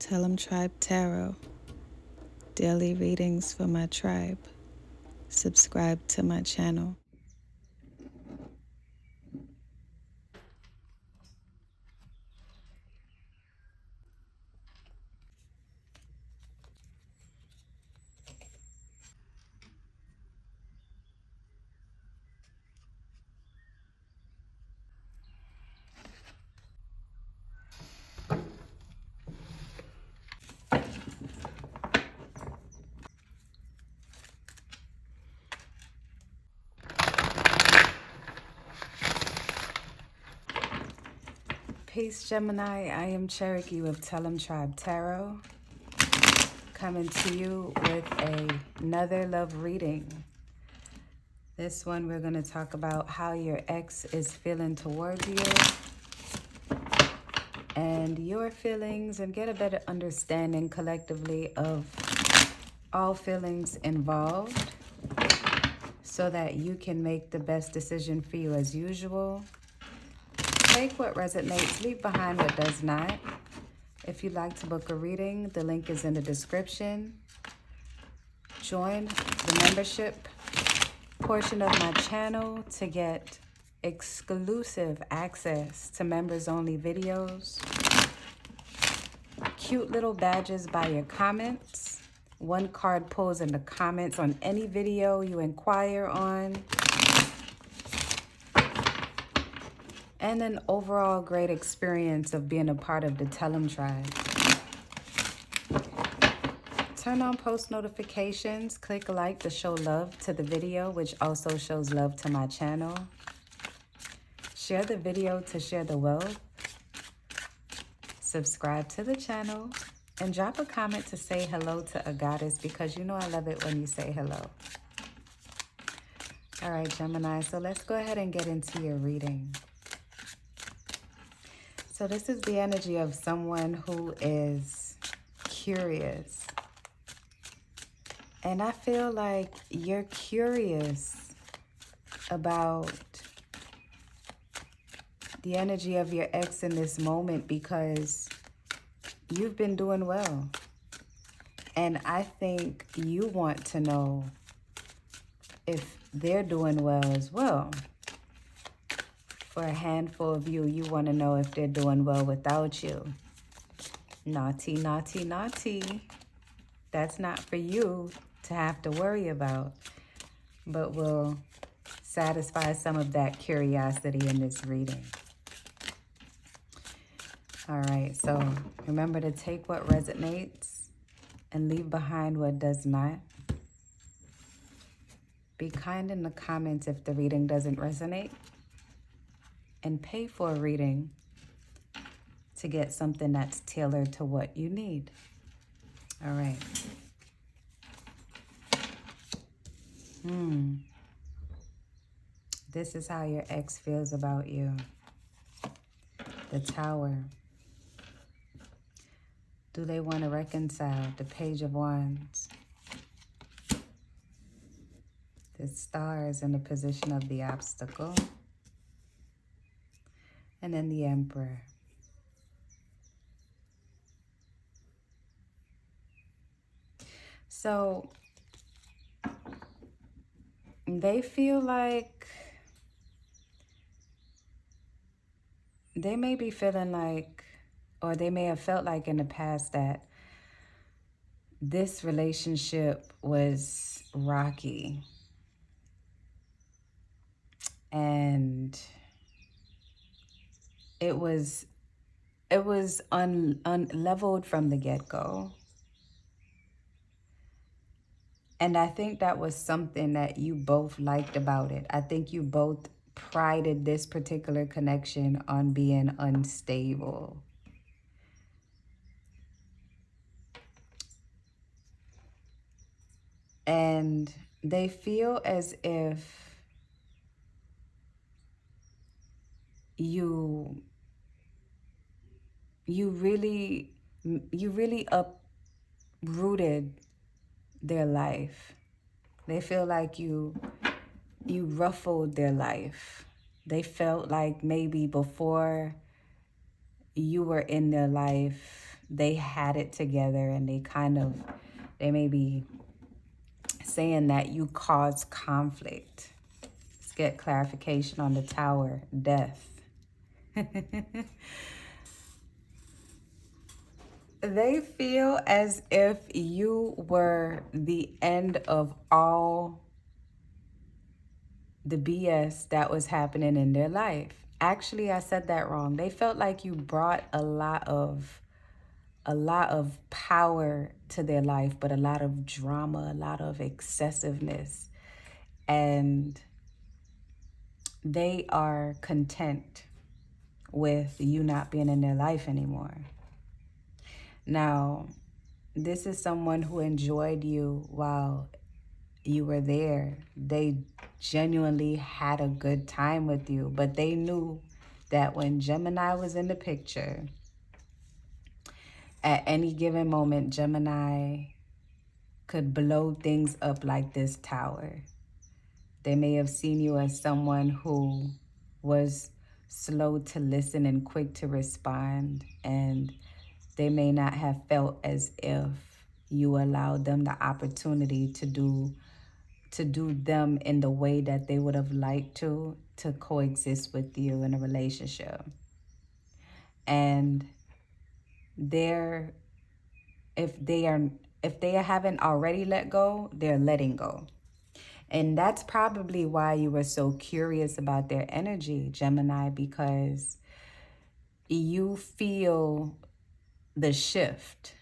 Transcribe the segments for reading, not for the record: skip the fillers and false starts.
Tell 'em Tribe Tarot. Daily readings for my tribe. Subscribe to my channel. Peace, Gemini. I am Cherokee with Tell 'em Tribe Tarot, coming to you with another love reading. This one, we're going to talk about how your ex is feeling towards you and your feelings, and get a better understanding collectively of all feelings involved so that you can make the best decision for you as usual. Take what resonates, leave behind what does not. If you'd like to book a reading, the link is in the description. Join the membership portion of my channel to get exclusive access to members-only videos, cute little badges by your comments, one card pulls in the comments on any video you inquire on, and an overall great experience of being a part of the Tell 'em Tribe. Turn on post notifications, click like to show love to the video, which also shows love to my channel. Share the video to share the wealth. Subscribe to the channel and drop a comment to say hello to a goddess, because you know I love it when you say hello. All right, Gemini, so let's go ahead and get into your reading. So this is the energy of someone who is curious. And I feel like you're curious about the energy of your ex in this moment because you've been doing well. And I think you want to know if they're doing well as well. For a handful of you, you want to know if they're doing well without you. Naughty, naughty, naughty. That's not for you to have to worry about, but will satisfy some of that curiosity in this reading. All right, so remember to take what resonates and leave behind what does not. Be kind in the comments if the reading doesn't resonate, and pay for a reading to get something that's tailored to what you need. All right. This is how your ex feels about you. The Tower. Do they want to reconcile? The Page of Wands. The Stars in the position of the obstacle. And then the Emperor. So they feel like they may be feeling like, or they may have felt like in the past, that this relationship was rocky and it was unleveled from the get-go. And I think that was something that you both liked about it. I think you both prided this particular connection on being unstable. And they feel as if you really uprooted their life. They feel like you ruffled their life. They felt like maybe before you were in their life, they had it together, and they may be saying that you caused conflict. Let's get clarification on the Tower. Death. They feel as if you were the end of all the BS that was happening in their life. Actually, I said that wrong. They felt like you brought a lot of power to their life, but a lot of drama, a lot of excessiveness. And they are content with you not being in their life anymore. Now, this is someone who enjoyed you while you were there. They genuinely had a good time with you, but they knew that when Gemini was in the picture, at any given moment, Gemini could blow things up like this tower. They may have seen you as someone who was slow to listen and quick to respond, and they may not have felt as if you allowed them the opportunity to do them in the way that they would have liked to coexist with you in a relationship. And if they haven't already let go, they're letting go. And that's probably why you were so curious about their energy, Gemini, because you feel the shift.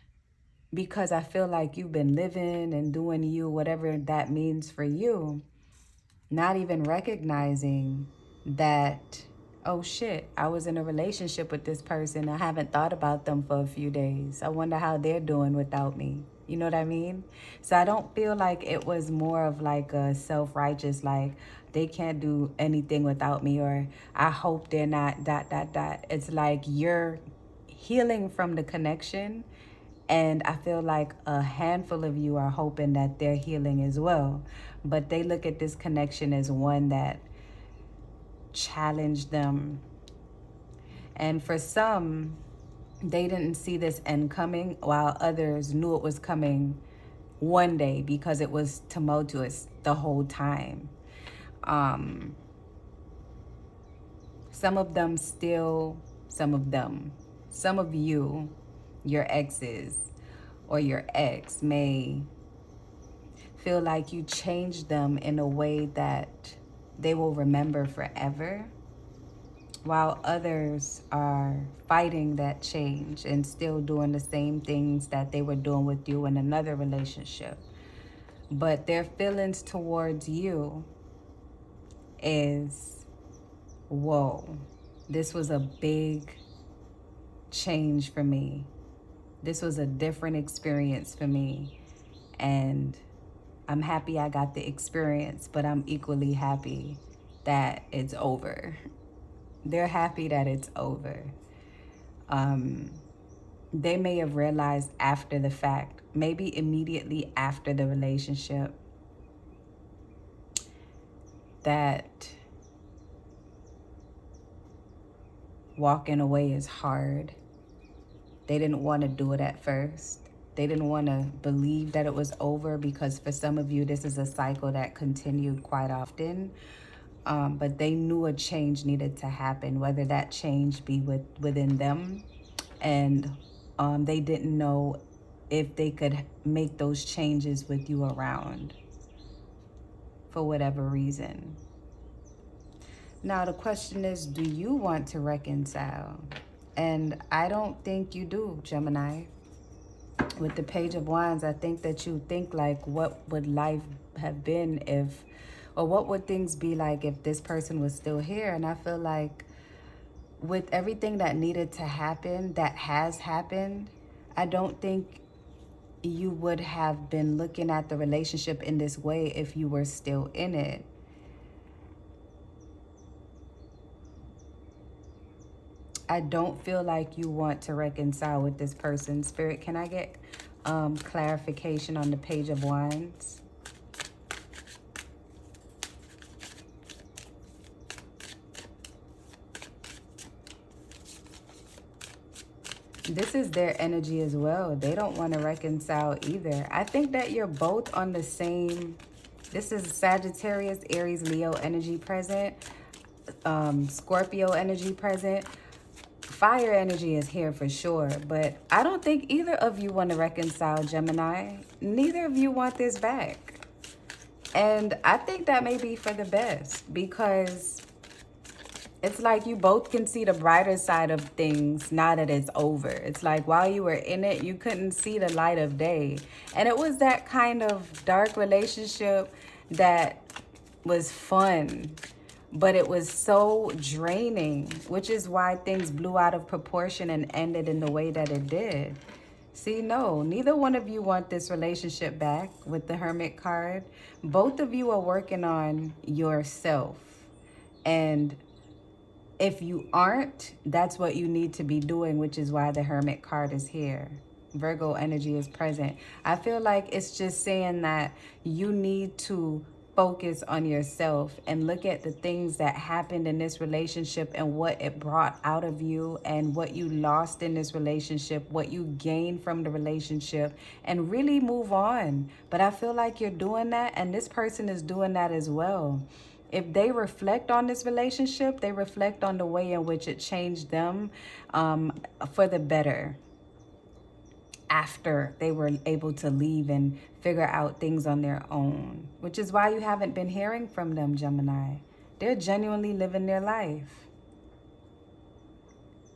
Because I feel like you've been living and doing you, whatever that means for you, not even recognizing that, oh shit, I was in a relationship with this person. I haven't thought about them for a few days. I wonder how they're doing without me. You know what I mean? So I don't feel like it was more of like a self-righteous, like they can't do anything without me, or I hope they're not ... It's like you're healing from the connection. And I feel like a handful of you are hoping that they're healing as well. But they look at this connection as one that challenged them. And for some, they didn't see this end coming, while others knew it was coming one day because it was tumultuous the whole time. Some of you, your exes or your ex, may feel like you changed them in a way that they will remember forever, while others are fighting that change and still doing the same things that they were doing with you in another relationship. But their feelings towards you is, whoa, this was a big change for me. This was a different experience for me. And I'm happy I got the experience, but I'm equally happy that it's over. They're happy that it's over. They may have realized after the fact, maybe immediately after the relationship, that walking away is hard. They didn't want to do it at first. They didn't want to believe that it was over, because for some of you, this is a cycle that continued quite often. But they knew a change needed to happen, whether that change be within them. And they didn't know if they could make those changes with you around for whatever reason. Now, the question is, do you want to reconcile? And I don't think you do, Gemini. With the Page of Wands, I think that you think like, what would life have been if, or what would things be like if this person was still here? And I feel like with everything that needed to happen, that has happened, I don't think you would have been looking at the relationship in this way if you were still in it. I don't feel like you want to reconcile with this person. Spirit, can I get clarification on the Page of Wands? This is their energy as well. They don't want to reconcile either. I think that you're both on the same. This is Sagittarius, Aries, Leo energy present. Scorpio energy present. Fire energy is here for sure. But I don't think either of you want to reconcile, Gemini. Neither of you want this back. And I think that may be for the best, because it's like you both can see the brighter side of things now that it's over. It's like while you were in it, you couldn't see the light of day. And it was that kind of dark relationship that was fun, but it was so draining, which is why things blew out of proportion and ended in the way that it did. See, no, neither one of you want this relationship back with the Hermit card. Both of you are working on yourself. And if you aren't, that's what you need to be doing, which is why the Hermit card is here. Virgo energy is present. I feel like it's just saying that you need to focus on yourself and look at the things that happened in this relationship and what it brought out of you and what you lost in this relationship, what you gained from the relationship, and really move on. But I feel like you're doing that, and this person is doing that as well. If they reflect on this relationship, they reflect on the way in which it changed them for the better after they were able to leave and figure out things on their own, which is why you haven't been hearing from them, Gemini. They're genuinely living their life.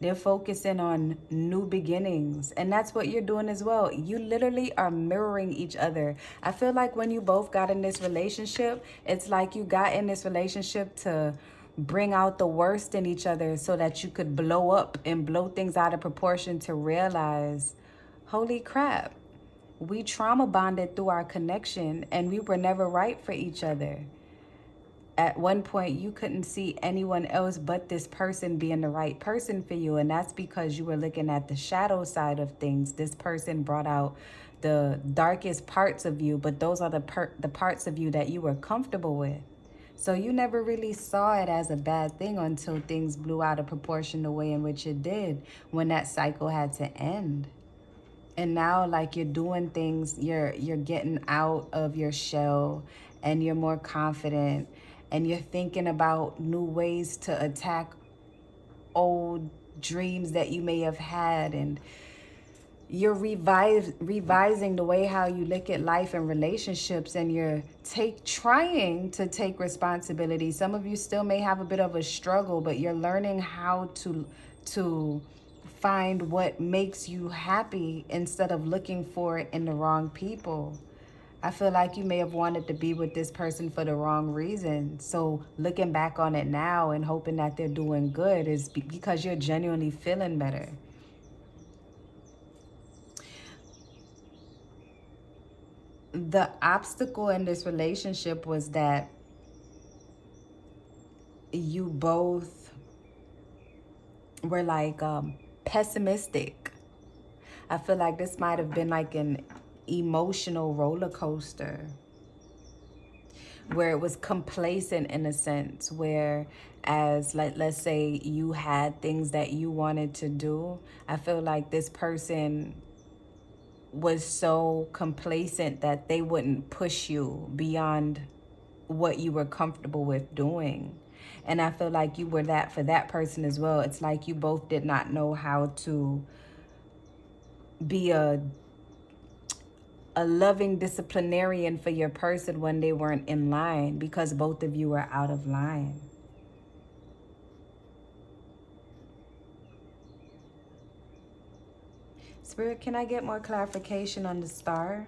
They're focusing on new beginnings. And that's what you're doing as well. You literally are mirroring each other. I feel like when you both got in this relationship, it's like you got in this relationship to bring out the worst in each other so that you could blow up and blow things out of proportion to realize, holy crap, we trauma bonded through our connection and we were never right for each other. At one point, you couldn't see anyone else but this person being the right person for you. And that's because you were looking at the shadow side of things. This person brought out the darkest parts of you, but those are the parts of you that you were comfortable with. So you never really saw it as a bad thing until things blew out of proportion the way in which it did when that cycle had to end. And now, like, you're doing things, you're getting out of your shell and you're more confident and you're thinking about new ways to attack old dreams that you may have had, and you're revising the way how you look at life and relationships, and you're trying to take responsibility. Some of you still may have a bit of a struggle, but you're learning how to find what makes you happy instead of looking for it in the wrong people. I feel like you may have wanted to be with this person for the wrong reason. So looking back on it now and hoping that they're doing good is because you're genuinely feeling better. The obstacle in this relationship was that you both were like pessimistic. I feel like this might have been like an emotional roller coaster where it was complacent in a sense, where as like, let's say you had things that you wanted to do. I feel like this person was so complacent that they wouldn't push you beyond what you were comfortable with doing. And I feel like you were that for that person as well. It's like you both did not know how to be a loving disciplinarian for your person when they weren't in line, because both of you were out of line. Spirit, can I get more clarification on the star?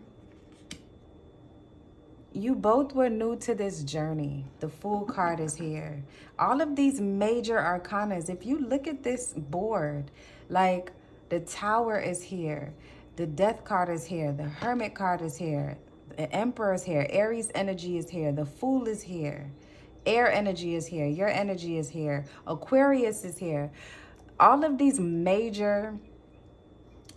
You both were new to this journey. The Fool card is here. All of these major arcanas, if you look at this board, like the Tower is here, the Death card is here, the Hermit card is here, the Emperor is here, Aries energy is here, the Fool is here, Air energy is here, your energy is here, Aquarius is here. All of these major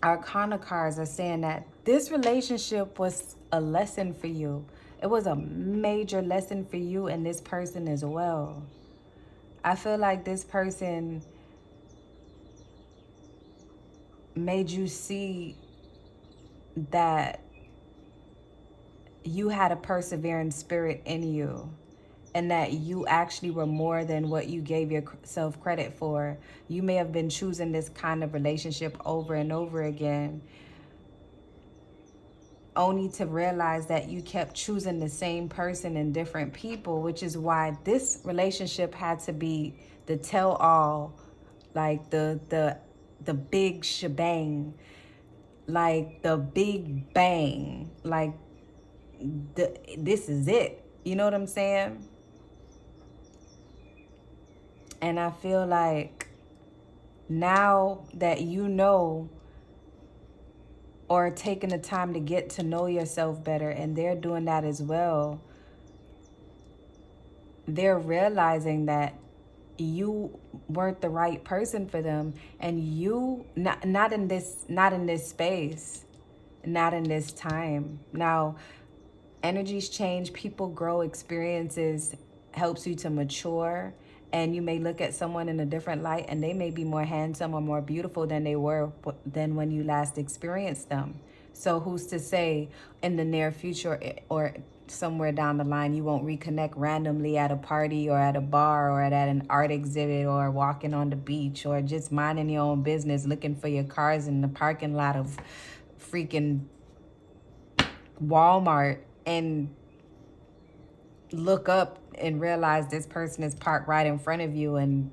Arcana cards are saying that this relationship was a lesson for you. It was a major lesson for you and this person as well. I feel like this person made you see that you had a persevering spirit in you, and that you actually were more than what you gave yourself credit for. You may have been choosing this kind of relationship over and over again, only to realize that you kept choosing the same person and different people, which is why this relationship had to be the tell-all, like the big shebang, like the big bang, like this is it. You know what I'm saying? And I feel like now that you know, or taking the time to get to know yourself better, and they're doing that as well, they're realizing that you weren't the right person for them, and you not in this space, not in this time. Now, energies change, people grow, experiences helps you to mature, and you may look at someone in a different light, and they may be more handsome or more beautiful than they were than when you last experienced them. So who's to say in the near future or somewhere down the line you won't reconnect randomly at a party or at a bar or at an art exhibit or walking on the beach or just minding your own business looking for your cars in the parking lot of freaking Walmart, and look up and realize this person is parked right in front of you, and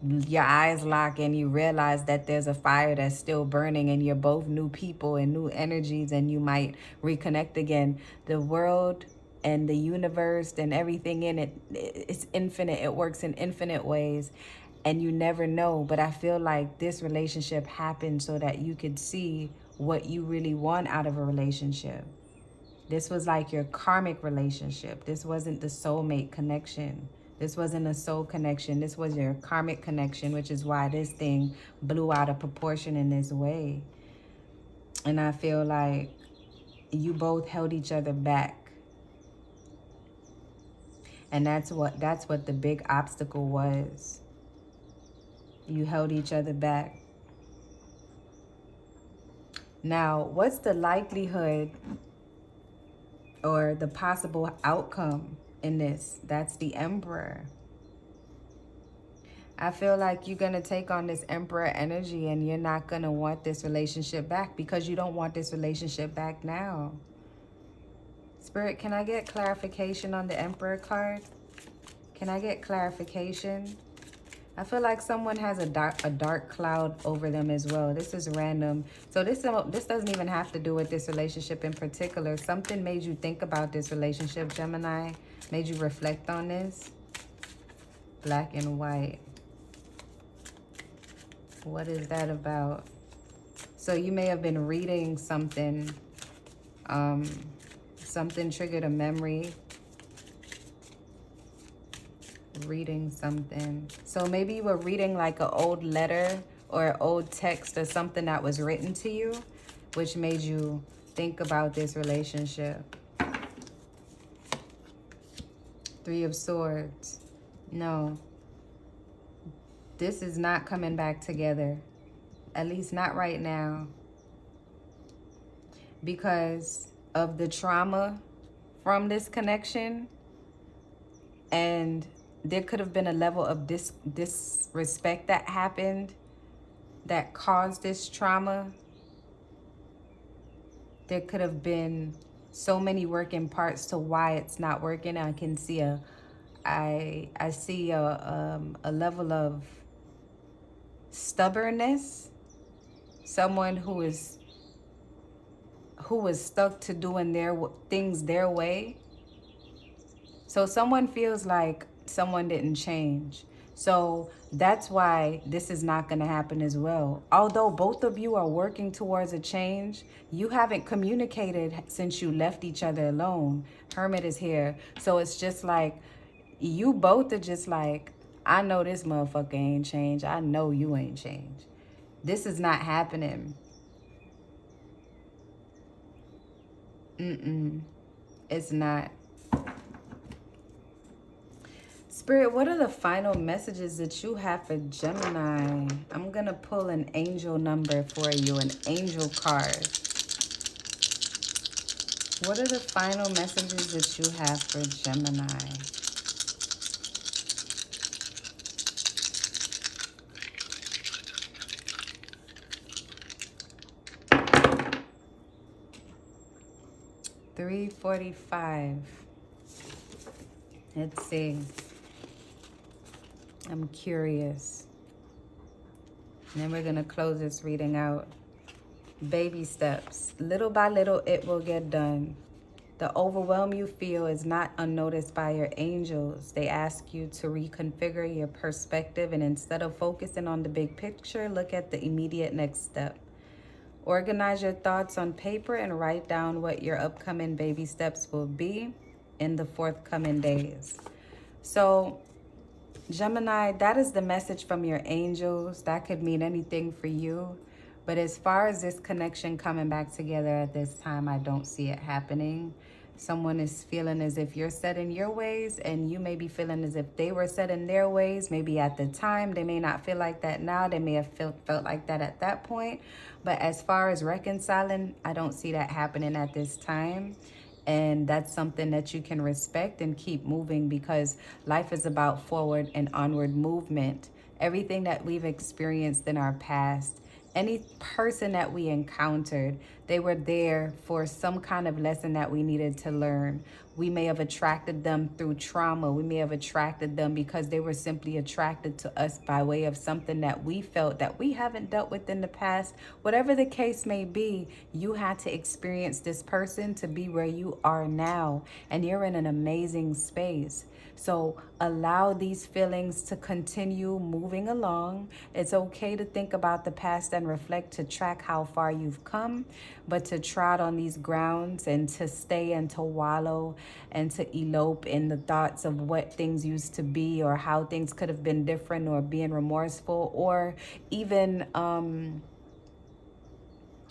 your eyes lock and you realize that there's a fire that's still burning, and you're both new people and new energies, and you might reconnect again. The world and the universe and everything in it, it's infinite. It works in infinite ways, and you never know. But I feel like this relationship happened so that you could see what you really want out of a relationship. This was like your karmic relationship. This wasn't the soulmate connection. This wasn't a soul connection. This was your karmic connection, which is why this thing blew out of proportion in this way. And I feel like you both held each other back. And that's what the big obstacle was. You held each other back. Now, what's the likelihood or the possible outcome in this? That's the Emperor. I feel like you're going to take on this Emperor energy, and you're not going to want this relationship back because you don't want this relationship back now. Spirit, can I get clarification on the Emperor card? Can I get clarification? I feel like someone has a dark cloud over them as well. This is random. So this doesn't even have to do with this relationship in particular. Something made you think about this relationship, Gemini. Made you reflect on this. Black and white. What is that about? So you may have been reading something. Something triggered a memory. Reading something. So maybe you were reading like an old letter or an old text or something that was written to you, which made you think about this relationship. 3 of Swords. No. This is not coming back together. At least not right now. Because of the trauma from this connection, and there could have been a level of disrespect that happened that caused this trauma. There could have been so many working parts to why it's not working. I can see I see a level of stubbornness. Someone who was stuck to doing their things their way. So someone feels like someone didn't change. So that's why this is not going to happen as well. Although both of you are working towards a change, you haven't communicated since you left each other alone. Hermit is here. So it's just like you both are just like, I know this motherfucker ain't changed. I know you ain't changed. This is not happening. It's not. Spirit, what are the final messages that you have for Gemini? I'm going to pull an angel number for you, an angel card. What are the final messages that you have for Gemini? $345. Let's see. I'm curious. And then we're going to close this reading out. Baby steps. Little by little, it will get done. The overwhelm you feel is not unnoticed by your angels. They ask you to reconfigure your perspective, and instead of focusing on the big picture, look at the immediate next step. Organize your thoughts on paper and write down what your upcoming baby steps will be in the forthcoming days. So, Gemini, that is the message from your angels. That could mean anything for you. But as far as this connection coming back together at this time, I don't see it happening. Someone is feeling as if you're set in your ways, and you may be feeling as if they were set in their ways. Maybe at the time, they may not feel like that now. They may have felt like that at that point. But as far as reconciling, I don't see that happening at this time. And that's something that you can respect and keep moving, because life is about forward and onward movement. Everything that we've experienced in our past, any person that we encountered, they were there for some kind of lesson that we needed to learn. We may have attracted them through trauma. We may have attracted them because they were simply attracted to us by way of something that we felt that we haven't dealt with in the past. Whatever the case may be, you had to experience this person to be where you are now, and you're in an amazing space. So allow these feelings to continue moving along. It's okay to think about the past and reflect, to track how far you've come, but to trot on these grounds and to stay and to wallow and to elope in the thoughts of what things used to be, or how things could have been different, or being remorseful, or even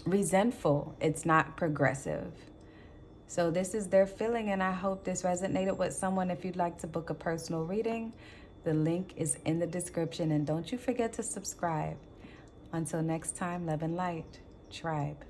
resentful. It's not progressive. So this is their feeling, and I hope this resonated with someone. If you'd like to book a personal reading, the link is in the description, and don't you forget to subscribe. Until next time, love and light, tribe.